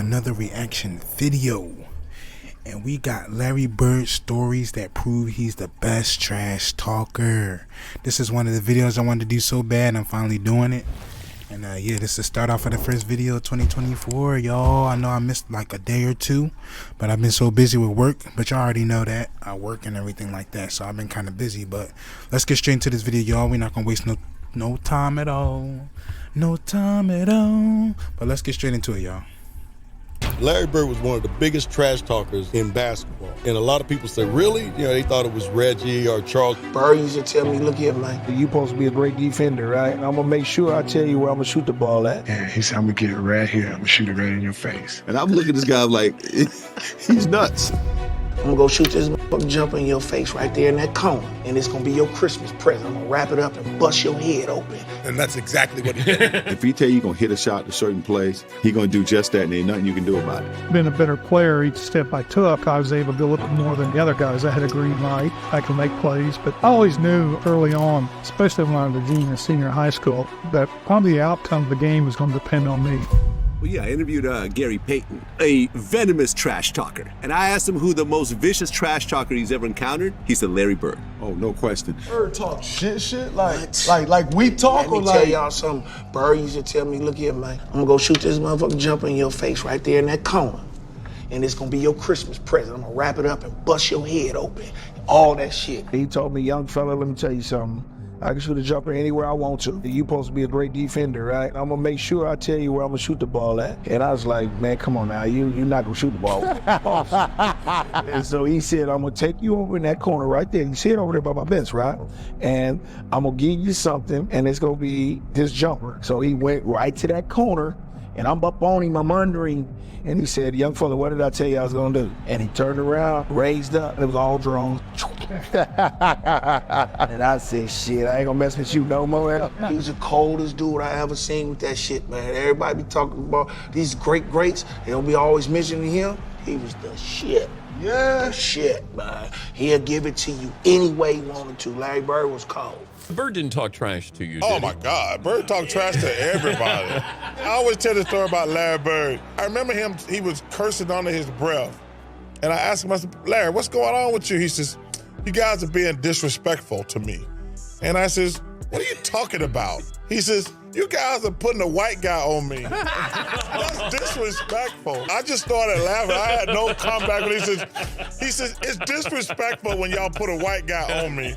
another reaction video. And we got Larry Bird stories that prove he's the best trash talker. This is one of the videos I wanted to do so bad, I'm finally doing it. And yeah, this is the start off of the first video of 2024, y'all. I know I missed like a day or two, but I've been so busy with work. But y'all already know that I work and everything like that, so I've been kind of busy. But let's get straight into this video, y'all. We're not gonna waste no time at all. No time at all. But let's get straight into it, y'all. Larry Bird was one of the biggest trash talkers in basketball. And a lot of people say, really? You know, they thought it was Reggie or Charles. Bird used to tell me, look here, man. You're supposed to be a great defender, right? And I'm going to make sure I tell you where I'm going to shoot the ball at. And he said, I'm going to get it right here. I'm going to shoot it right in your face. And I'm looking at this guy like, he's nuts. I'm going to go shoot this motherfucking jumper in your face right there in that corner. And it's going to be your Christmas present. I'm going to wrap it up and bust your head open. And that's exactly what he did. If he tell you you're going to hit a shot in a certain place, he's going to do just that, and ain't nothing you can do about it. Being a better player each step I took, I was able to look more than the other guys. I had a green light. I could make plays. But I always knew early on, especially when I was a junior, senior high school, that probably the outcome of the game was going to depend on me. Well, yeah, I interviewed Gary Payton, a venomous trash talker. And I asked him who the most vicious trash talker he's ever encountered. He said Larry Bird. Oh, no question. Bird talk shit, like we talk. Let me tell y'all something. Bird used to tell me, look here, man. I'm gonna go shoot this motherfucking jumper in your face right there in that corner. And it's gonna be your Christmas present. I'm gonna wrap it up and bust your head open. All that shit. He told me, young fella, let me tell you something. I can shoot a jumper anywhere I want to. You're supposed to be a great defender, right? I'm gonna make sure I tell you where I'm gonna shoot the ball at. And I was like, man, come on now, you're not gonna shoot the ball. And so he said, I'm gonna take you over in that corner right there. You see it over there by my bench, right? And I'm gonna give you something, and it's gonna be this jumper. So he went right to that corner, and I'm up on him, I'm under him. And he said, young fella, what did I tell you I was gonna do? And he turned around, raised up, and it was all drones. And I said, shit, I ain't gonna mess with you no more. He was the coldest dude I ever seen with that shit, man. Everybody be talking about these greats. They don't be always mentioning him. He was the shit. Yeah. The shit, man. He'll give it to you any way he wanted to. Larry Bird was cold. Bird didn't talk trash to you, Oh did my God, Bird talked trash to everybody. I always tell the story about Larry Bird. I remember him, he was cursing under his breath. And I asked him, I said, Larry, what's going on with you? He says, you guys are being disrespectful to me. And I says, what are you talking about? He says, you guys are putting a white guy on me. That's disrespectful. I just started laughing. I had no comeback when he says, it's disrespectful when y'all put a white guy on me.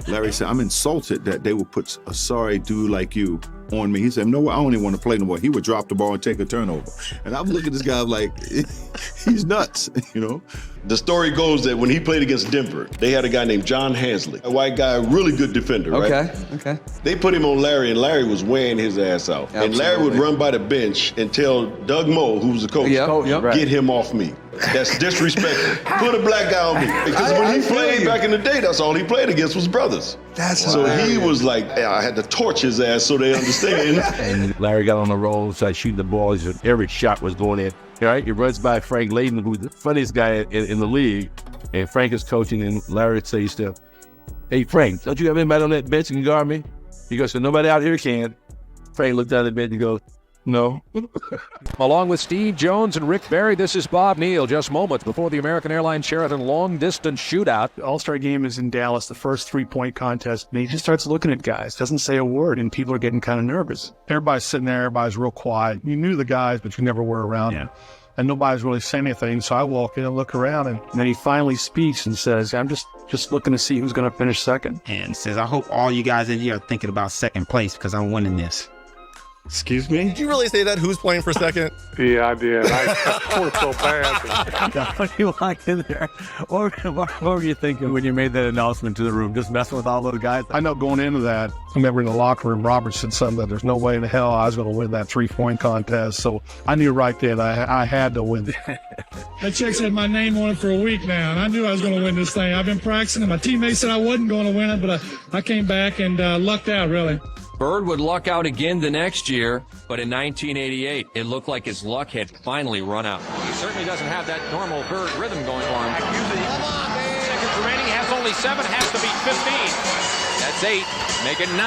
Larry said, I'm insulted that they would put a sorry dude like you on me. He said, no, I don't even want to play no more. He would drop the ball and take a turnover. And I'm looking at this guy like, he's nuts, you know? The story goes that when he played against Denver, they had a guy named John Hansley, a white guy, a really good defender, right? Okay. They put him on Larry, and Larry was weighing his ass out. Absolutely. And Larry would run by the bench and tell Doug Moe, who was the coach, get him off me. That's disrespectful. Put a black guy on me. Because when he played back in the day, that's all he played against was brothers. So he was like, I had to torch his ass so they understand. And Larry got on the roll, started shooting the ball. Every shot was going in. All right, he runs by Frank Layden, who's the funniest guy in the league. And Frank is coaching, and Larry says to him, hey, Frank, don't you have anybody on that bench that can guard me? He goes, so nobody out here can. Frank looked down at the bench and goes, no. Along with Steve Jones and Rick Barry, this is Bob Neal. Just moments before the American Airlines Sheraton long-distance shootout. The All-Star game is in Dallas, the first three-point contest, and he just starts looking at guys, doesn't say a word, and people are getting kind of nervous. Everybody's sitting there, everybody's real quiet. You knew the guys, but you never were around them. And nobody's really saying anything, so I walk in and look around, and then he finally speaks and says, I'm just looking to see who's going to finish second. And says, I hope all you guys in here are thinking about second place because I'm winning this. Excuse me? Did you really say that? Who's playing for second? Yeah, I did. I felt so bad. When you walked in there, what were you thinking when you made that announcement to the room? Just messing with all those guys? I know going into that, I remember in the locker room, Robert said something that there's no way in the hell I was going to win that three-point contest. So I knew right then I had to win it. That check said my name on it for a week now, and I knew I was going to win this thing. I've been practicing, and my teammates said I wasn't going to win it, but I came back and lucked out, really. Bird would luck out again the next year, but in 1988, it looked like his luck had finally run out. He certainly doesn't have that normal Bird rhythm going for him. Seconds remaining, has only 7, has to beat 15. That's 8, make it 9,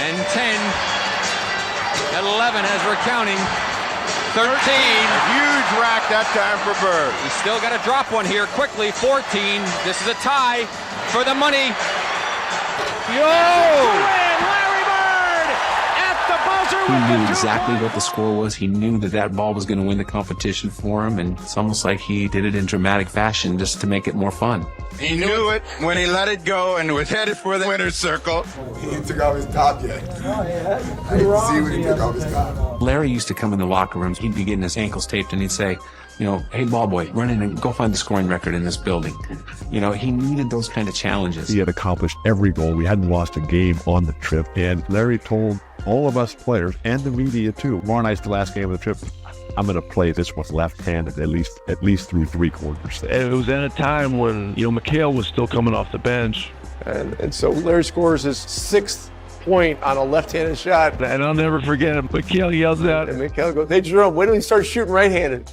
and 10, 11 as we're counting. Huge rack that time for Bird. He's still got to drop one here quickly. 14. This is a tie for the money. He knew exactly what the score was. He knew that that ball was going to win the competition for him, and it's almost like he did it in dramatic fashion just to make it more fun. He knew it when he let it go and was headed for the winner's circle. He didn't take off his top yet. I didn't see when he took off his top. Larry used to come in the locker rooms. He'd be getting his ankles taped, and he'd say, you know, hey, ball boy, run in and go find the scoring record in this building. You know, he needed those kind of challenges. He had accomplished every goal. We hadn't lost a game on the trip. And Larry told all of us players and the media too, tomorrow night's the last game of the trip, I'm going to play this one left-handed at least through 3 quarters. And it was at a time when, you know, McHale was still coming off the bench. And so Larry scores his 6th point on a left-handed shot. And I'll never forget it. McHale yells out. And McHale goes, hey, Jerome, wait till he starts shooting right-handed.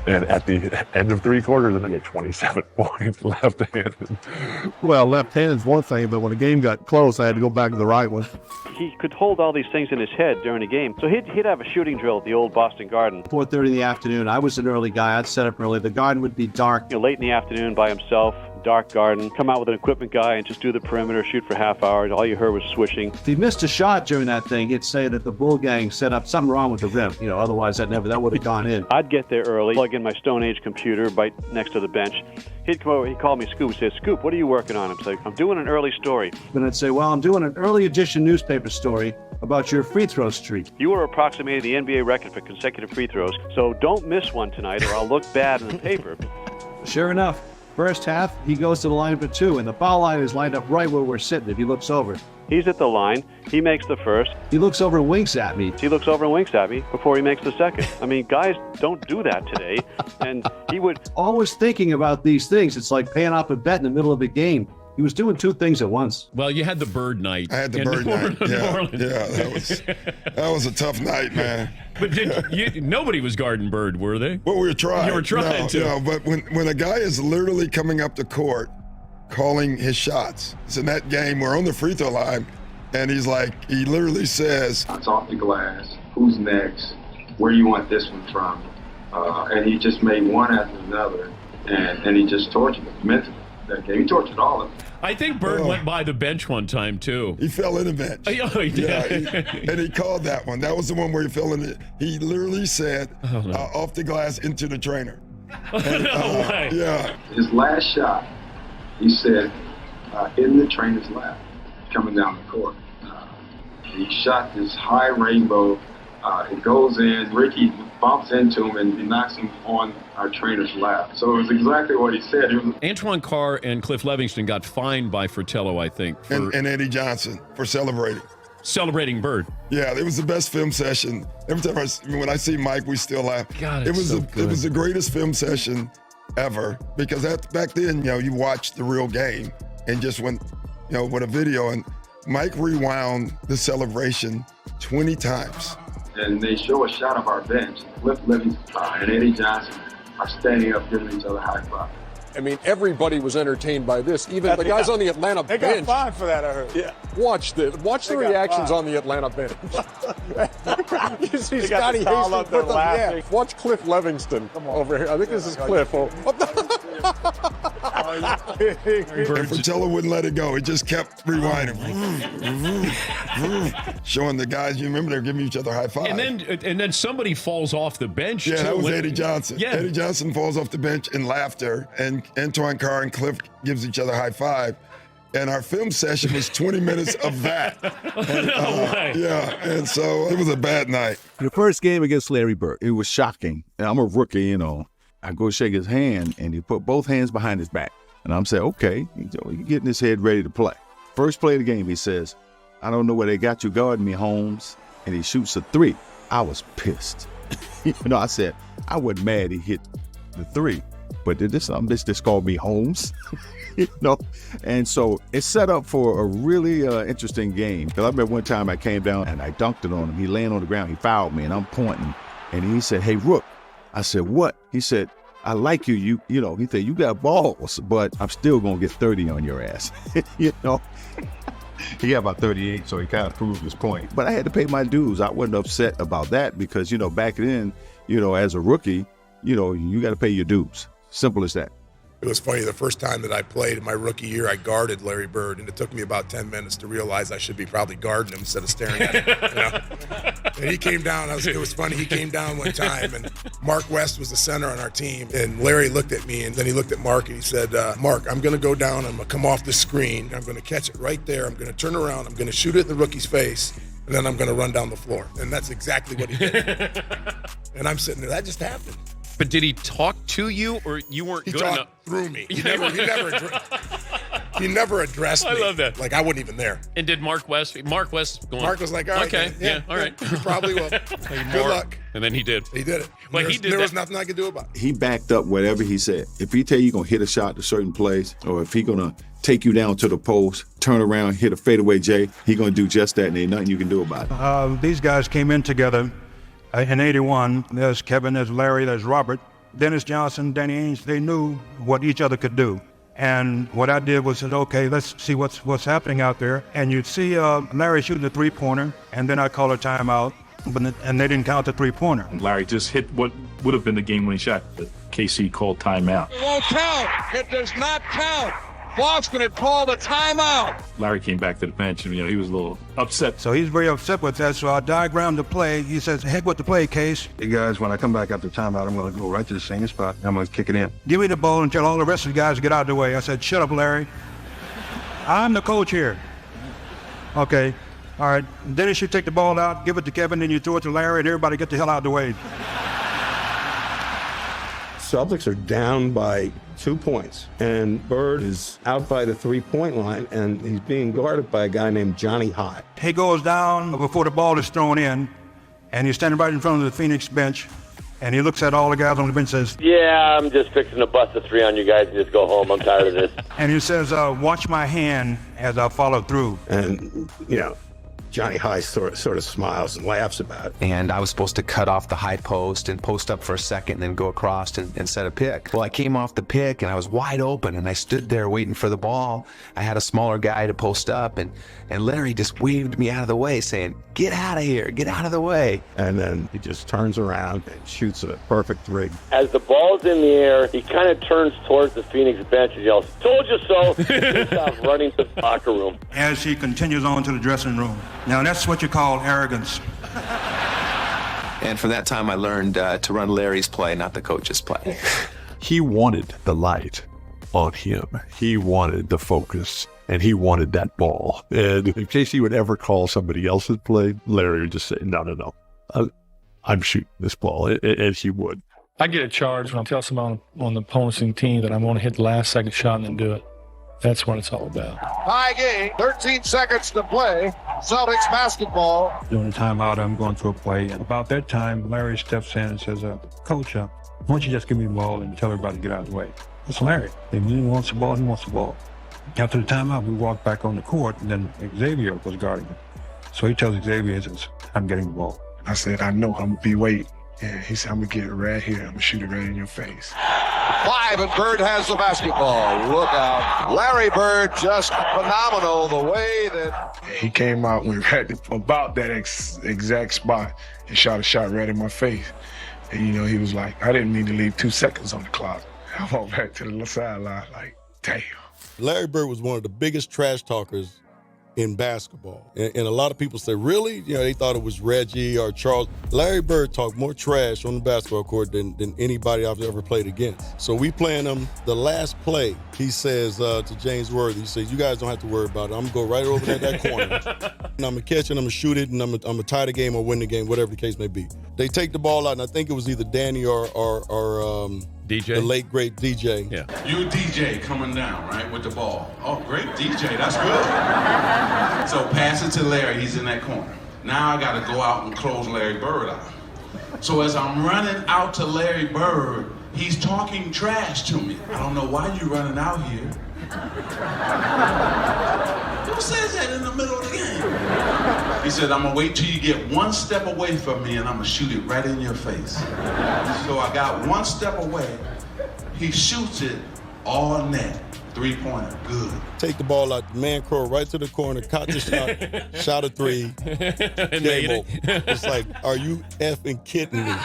And at the end of 3 quarters, I get 27 points left-handed. Well, left-handed is one thing, but when the game got close, I had to go back to the right one. He could hold all these things in his head during the game. So he'd have a shooting drill at the old Boston Garden. 4:30 in the afternoon. I was an early guy. I'd set up early. The garden would be dark. You know, late in the afternoon by himself, dark garden, come out with an equipment guy and just do the perimeter, shoot for half hour. All you heard was swishing. If he missed a shot during that thing, he'd say that the Bull Gang set up something wrong with the rim. You know, otherwise that would have gone in. I'd get there early, plug in my Stone Age computer right next to the bench. He'd come over, he'd call me Scoop, he said, Scoop, what are you working on? I'm saying, I'm doing an early story. Then I'd say, well, I'm doing an early edition newspaper story about your free throw streak. You were approximating the NBA record for consecutive free throws, so don't miss one tonight or I'll look bad in the paper. Sure enough, first half, he goes to the line for 2, and the foul line is lined up right where we're sitting if he looks over. He's at the line. He makes the first. He looks over and winks at me. He looks over and winks at me before he makes the second. I mean, guys don't do that today. And he would... Always thinking about these things. It's like paying off a bet in the middle of a game. He was doing 2 things at once. Well, you had the Bird night. I had the Bird night. That was a tough night, man. But nobody was guarding Bird, were they? Well, we were trying. You were trying to. No, but when a guy is literally coming up the court, calling his shots. It's in that game, we're on the free throw line, and he literally says, it's off the glass, who's next, where you want this one from? And he just made one after another, and he just tortured them mentally that game. He tortured all of them. I think Bird went by the bench one time, too. He fell in the bench. Oh, he did. Yeah, and he called that one. That was the one where he fell in it. He literally said, off the glass into the trainer. And, no way. Yeah. His last shot, he said, in the trainer's lap, coming down the court. He shot this high rainbow. It goes in. Ricky bumps into him and he knocks him on our trainer's lap. So it was exactly what he said. Antoine Carr and Cliff Levingston got fined by Fratello, I think. And Eddie Johnson for celebrating. Celebrating Bird. Yeah, it was the best film session. Every time when I see Mike, we still laugh. God, it was the greatest film session ever, because back then, you watched the real game and just went, with a video, and Mike rewound the celebration 20 times. And they show a shot of our bench. Cliff Livingston and Eddie Johnson are standing up giving each other high five. I mean, everybody was entertained by this. Even the guys on the Atlanta bench. They got fined for that, I heard. Yeah. Watch the reactions on the Atlanta bench. You see Scotty Hastings with them. Yeah. Watch Cliff Levingston over here. I think this is Cliff. And Fratello wouldn't let it go. He just kept rewinding. Showing the guys, you remember, they were giving each other high five. And then somebody falls off the bench. Yeah, too. that was Eddie Johnson. Yeah. Eddie Johnson falls off the bench in laughter, and Antoine Carr and Cliff gives each other high five. And our film session was 20 minutes of that. And so it was a bad night. The first game against Larry Bird, it was shocking. And I'm a rookie, I go shake his hand, and he put both hands behind his back. And I'm saying, okay, he's getting his head ready to play. First play of the game, he says, I don't know where they got you guarding me, Holmes. And he shoots a 3. I was pissed. I said, I wasn't mad he hit the 3. But this just called me Holmes. And so it set up for a really interesting game. Because I remember one time I came down and I dunked it on him. He laying on the ground. He fouled me, and I'm pointing. And he said, hey, Rook. I said, what? He said, I like you. He said, you got balls, but I'm still going to get 30 on your ass. He got about 38, so he kind of proved his point. But I had to pay my dues. I wasn't upset about that because, back then, as a rookie, you got to pay your dues. Simple as that. It was funny, the first time that I played in my rookie year, I guarded Larry Bird, and it took me about 10 minutes to realize I should be probably guarding him instead of staring at him. And he came down, it was funny, he came down one time, and Mark West was the center on our team, and Larry looked at me, and then he looked at Mark, and he said, Mark, I'm going to go down, I'm going to come off the screen, I'm going to catch it right there, I'm going to turn around, I'm going to shoot it in the rookie's face, and then I'm going to run down the floor. And that's exactly what he did. And I'm sitting there, that just happened. But did he talk to you, or you weren't good enough? He talked through me. He never addressed me. I love that. Like I wasn't even there. And did Mark West going, Mark was like, all right, okay, yeah, all right. You probably will. Good luck. And then he did. He did it. Well, there was nothing I could do about it. He backed up whatever he said. If he tell you going to hit a shot to a certain place, or if he going to take you down to the post, turn around, hit a fadeaway J, he going to do just that, and ain't nothing you can do about it. These guys came in together in 81. There's Kevin, there's Larry, there's Robert. Dennis Johnson, Danny Ainge, they knew what each other could do. And what I did was said, okay, let's see what's happening out there. And you'd see Larry shooting the three-pointer, and then I call a timeout, and they didn't count the three-pointer. Larry just hit what would have been the game-winning shot, but KC called timeout. It won't count. It does not count. Boston had called a timeout. Larry came back to the bench, and he was a little upset. So he's very upset with that, so I diagrammed the play. He says, heck with the play, Case. Hey, guys, when I come back after timeout, I'm going to go right to the same spot. I'm going to kick it in. Give me the ball and tell all the rest of the guys to get out of the way. I said, shut up, Larry. I'm the coach here. Okay, all right. Then you should take the ball out, give it to Kevin, then you throw it to Larry, and everybody get the hell out of the way. Celtics are down by 2 points, and Bird is out by the three-point line, and he's being guarded by a guy named Johnny High. He goes down before the ball is thrown in, and he's standing right in front of the Phoenix bench, and he looks at all the guys on the bench and says, yeah, I'm just fixing to bust a three on you guys and just go home. I'm tired of this. And he says, watch my hand as I follow through. And, Johnny High sort of smiles and laughs about it. And I was supposed to cut off the high post and post up for a second and then go across and set a pick. Well, I came off the pick and I was wide open and I stood there waiting for the ball. I had a smaller guy to post up and Larry just waved me out of the way saying, get out of here, get out of the way. And then he just turns around and shoots a perfect three. As the ball's in the air, he kind of turns towards the Phoenix bench and yells, told you so, and takes off running to the locker room. As he continues on to the dressing room. Now, that's what you call arrogance. And from that time, I learned to run Larry's play, not the coach's play. He wanted the light on him. He wanted the focus, and he wanted that ball. And if KC would ever call somebody else's play, Larry would just say, no. I'm shooting this ball, and he would. I get a charge when I tell someone on the opposing team that I'm going to hit the last second shot and then do it. That's what it's all about. High game, 13 seconds to play. Celtics basketball. During the timeout, I'm going through a play. And about that time, Larry steps in and says, Coach, why don't you just give me the ball and tell everybody to get out of the way? That's Larry. If he wants the ball, he wants the ball. After the timeout, we walked back on the court, and then Xavier was guarding him. So he tells Xavier, he says, I'm getting the ball. I said, I know, I'm going to be waiting. And he said, I'm going to get it right here. I'm going to shoot it right in your face. 5, and Bird has the basketball. Look out. Larry Bird, just phenomenal the way that... He came out when right about that exact spot and shot a shot right in my face. And, he was like, I didn't mean to leave 2 seconds on the clock. I walked back to the sideline like, damn. Larry Bird was one of the biggest trash talkers in basketball. And a lot of people say, really? They thought it was Reggie or Charles. Larry Bird talked more trash on the basketball court than anybody I've ever played against. So we playing him the last play. He says to James Worthy, he says, you guys don't have to worry about it. I'm going to go right over there that corner. And I'm going to catch it, I'm going to shoot it, and I'm going to tie the game or win the game, whatever the case may be. They take the ball out, and I think it was either Danny or DJ? The late, great DJ. Yeah. You DJ coming down, right, with the ball. Oh, great DJ, that's good. So pass it to Larry, he's in that corner. Now I got to go out and close Larry Bird out. So as I'm running out to Larry Bird, he's talking trash to me. I don't know why you running out here. Who says that in the middle of the game? He said, I'm going to wait till you get 1 step away from me and I'm going to shoot it right in your face. So I got 1 step away. He shoots it all net, three-pointer, good. Take the ball out, man crow right to the corner, caught the shot, shot a three, game over. It's like, are you effing kidding me?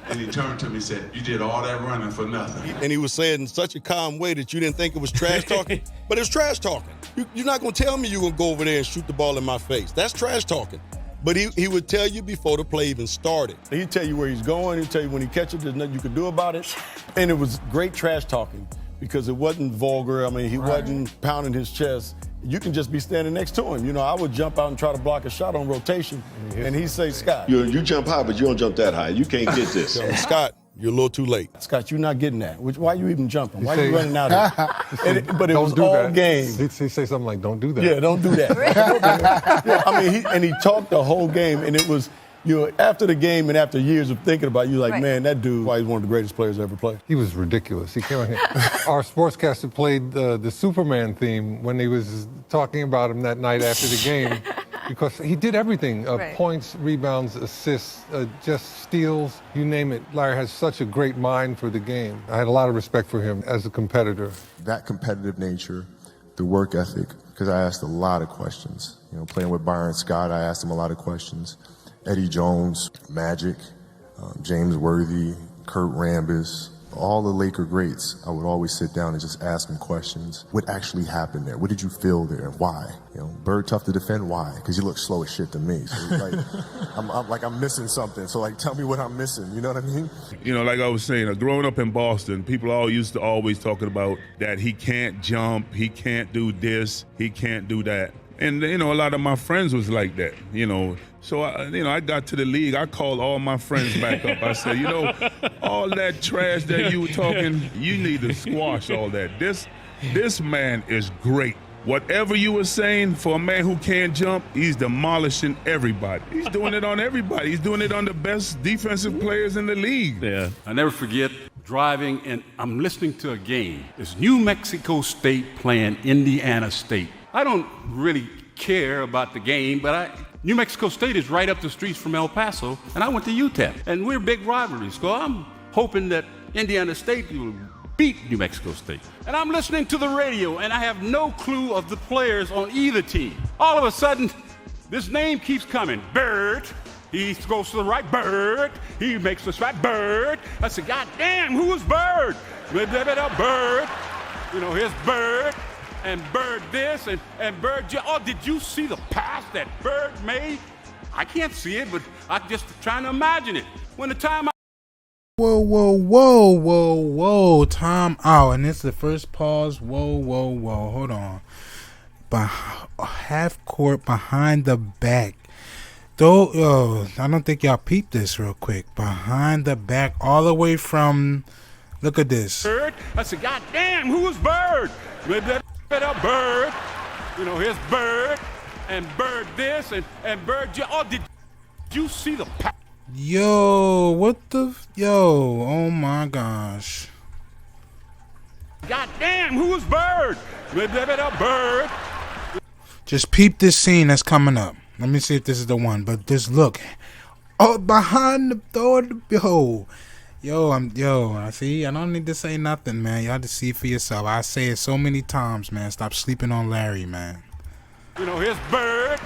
And he turned to me and said, you did all that running for nothing. And he was saying in such a calm way that you didn't think it was trash talking, but it was trash talking. You're not gonna tell me you're gonna go over there and shoot the ball in my face. That's trash talking. But he would tell you before the play even started. He'd tell you where he's going, he'd tell you when he catches it, there's nothing you can do about it. And it was great trash talking because it wasn't vulgar. I mean, he wasn't pounding his chest. You can just be standing next to him. You know, I would jump out and try to block a shot on rotation, and he'd say, Scott. You jump high, but you don't jump that high. You can't get this. Scott, you're a little too late. Scott, you're not getting that. Why are you even jumping? Why are you running out of it? But it was all game. He'd say something like, don't do that. Yeah, don't do that. Yeah, I mean, he talked the whole game, and it was, after the game and after years of thinking about it, you're like, man, that dude, why he's one of the greatest players ever played. He was ridiculous. He came out here. Our sportscaster played the Superman theme when he was talking about him that night after the game because he did everything, points, rebounds, assists, just steals, you name it. Larry has such a great mind for the game. I had a lot of respect for him as a competitor. That competitive nature, the work ethic, because I asked a lot of questions. Playing with Byron Scott, I asked him a lot of questions. Eddie Jones, Magic, James Worthy, Kurt Rambis, all the Laker greats, I would always sit down and just ask them questions. What actually happened there? What did you feel there? Why? Bird tough to defend. Why? Because you look slow as shit to me. So like, I'm missing something. So tell me what I'm missing. You know what I mean? Like I was saying, growing up in Boston, people used to always talking about that he can't jump, he can't do this, he can't do that. And, a lot of my friends was like that, So, I got to the league. I called all my friends back up. I said, all that trash that you were talking, you need to squash all that. This man is great. Whatever you were saying, for a man who can't jump, he's demolishing everybody. He's doing it on everybody. He's doing it on the best defensive players in the league. Yeah. I never forget driving, and I'm listening to a game. It's New Mexico State playing Indiana State. I don't really care about the game, but New Mexico State is right up the streets from El Paso, and I went to UTEP, and we're big rivalries. So I'm hoping that Indiana State will beat New Mexico State. And I'm listening to the radio, and I have no clue of the players on either team. All of a sudden, this name keeps coming. Bird. He goes to the right. Bird. He makes the shot. Bird. I said, God damn, who is Bird? Bird. Here's Bird. And Bird this, and Bird, did you see the pass that Bird made? I can't see it, but I'm just trying to imagine it. When the time Whoa, time out. And this is the first pause. Whoa, hold on. Half court behind the back. I don't think y'all peeped this real quick. Behind the back, all the way from, look at this. Bird, I said, God damn, who is Bird? Bird, here's Bird, and Bird this, and Bird, did you see the pass? Oh my gosh. God damn, who is Bird? Bird. Just peep this scene that's coming up. Let me see if this is the one, but just look. Oh, behind the door, I see. I don't need to say nothing, man. Y'all just see it for yourself. I say it so many times, man. Stop sleeping on Larry, man. Here's Bird,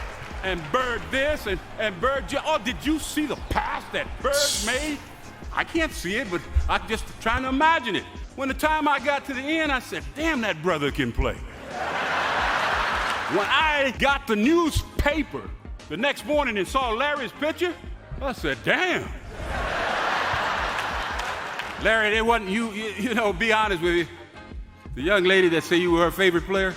and Bird this, and Bird, did you see the pass that Bird made? I can't see it, but I'm just trying to imagine it. When the time I got to the end, I said, damn, that brother can play. When I got the newspaper the next morning and saw Larry's picture, I said, damn. Larry, it wasn't you, be honest with you. The young lady that said you were her favorite player,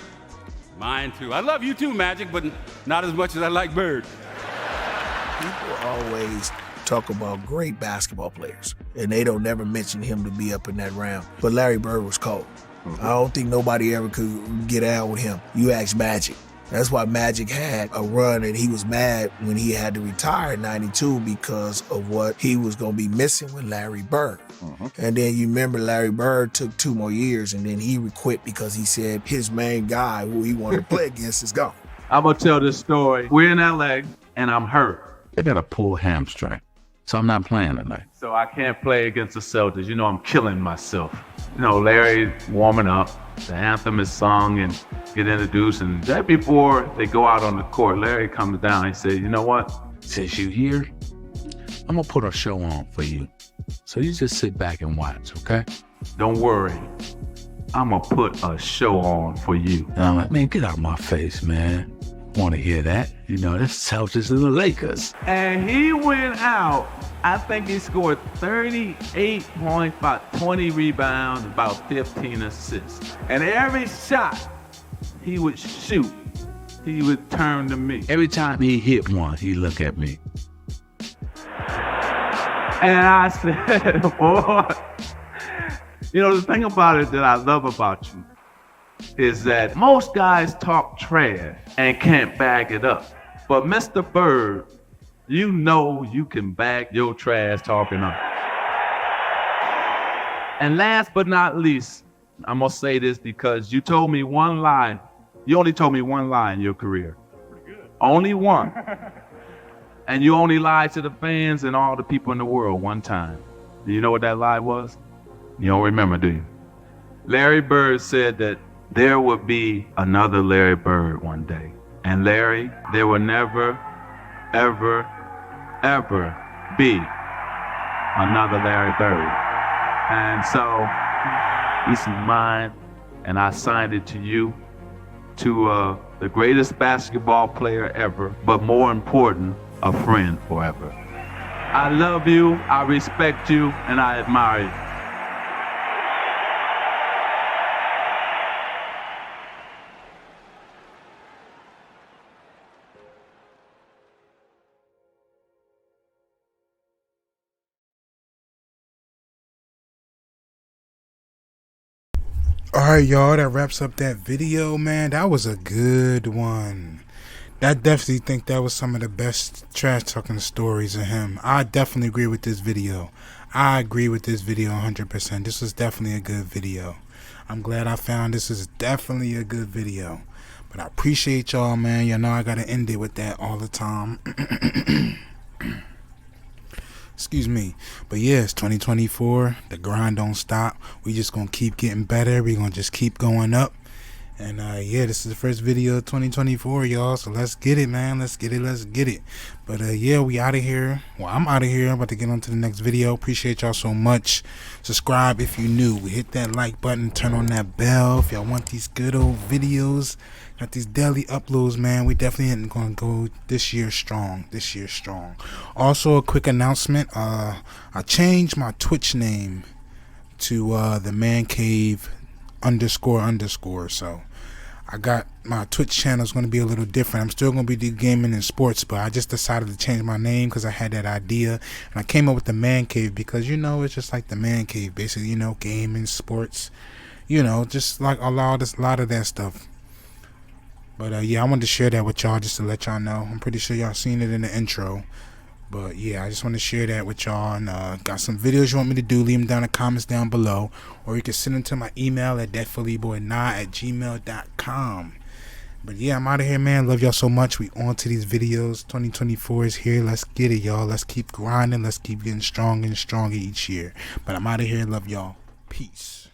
mine too. I love you too, Magic, but not as much as I like Bird. People always talk about great basketball players, and they don't never mention him to be up in that round. But Larry Bird was cold. I don't think nobody ever could get out with him. You ask Magic. That's why Magic had a run, and he was mad when he had to retire in '92 because of what he was going to be missing with Larry Bird. And then you remember Larry Bird took 2 more years, and then he quit because he said his main guy who he wanted to play against is gone. I'm going to tell this story. We're in LA, and I'm hurt. I got a pulled hamstring, so I'm not playing tonight. So I can't play against the Celtics. I'm killing myself. Larry warming up, the anthem is sung and get introduced, and right before they go out on the court, Larry comes down and says, you know what? Since you here, I'm gonna put a show on for you. So you just sit back and watch, okay? Don't worry. I'm gonna put a show on for you. And I'm like, man, get out of my face, man. Want to hear that? That's Celtics and the Lakers. And he went out. I think he scored 38 points, about 20 rebounds, about 15 assists. And every shot he would shoot, he would turn to me. Every time he hit one, he look at me. And I said, boy, the thing about it that I love about you is that most guys talk trash and can't back it up. But Mr. Bird, you can back your trash talking up. And last but not least, I'm gonna say this because you told me one lie. You only told me one lie in your career. Only one. And you only lied to the fans and all the people in the world one time. Do you know what that lie was? You don't remember, do you? Larry Bird said that there would be another Larry Bird one day. And Larry, there will never, ever, ever be another Larry Bird. And so, this is mine, and I signed it to you, to the greatest basketball player ever, but more important, a friend forever. I love you, I respect you, and I admire you. Alright, y'all, that wraps up that video, man. That was a good one. I definitely think that was some of the best trash talking stories of him. I definitely agree with this video. I agree with this video 100%. This was definitely a good video. I'm glad I found this is definitely a good video. But I appreciate y'all, man. I gotta end it with that all the time. Excuse me. But yeah, it's 2024. The grind don't stop. We just gonna keep getting better. We gonna just keep going up. And yeah, this is the first video of 2024, y'all. So let's get it, man. Let's get it. But yeah, we out of here. Well, I'm out of here. I'm about to get on to the next video. Appreciate y'all so much. Subscribe if you're new. Hit that like button. Turn on that bell if y'all want these good old videos. Got these daily uploads, man. We definitely gonna go this year strong. Also, a quick announcement. I changed my Twitch name to the Man Cave __ so I got my Twitch channel is going to be a little different. I'm still going to be doing gaming and sports, but I just decided to change my name because I had that idea, and I came up with the Man Cave because it's just like the Man Cave, basically, gaming, sports, just like a lot of that stuff. But yeah, I wanted to share that with y'all just to let y'all know. I'm pretty sure y'all seen it in the intro. But yeah, I just want to share that with y'all. And got some videos you want me to do, leave them down in the comments down below. Or you can send them to my email at DATPHILLYBOINAH@gmail.com. But yeah, I'm out of here, man. Love y'all so much. We on to these videos. 2024 is here. Let's get it, y'all. Let's keep grinding. Let's keep getting stronger and stronger each year. But I'm out of here. Love y'all. Peace.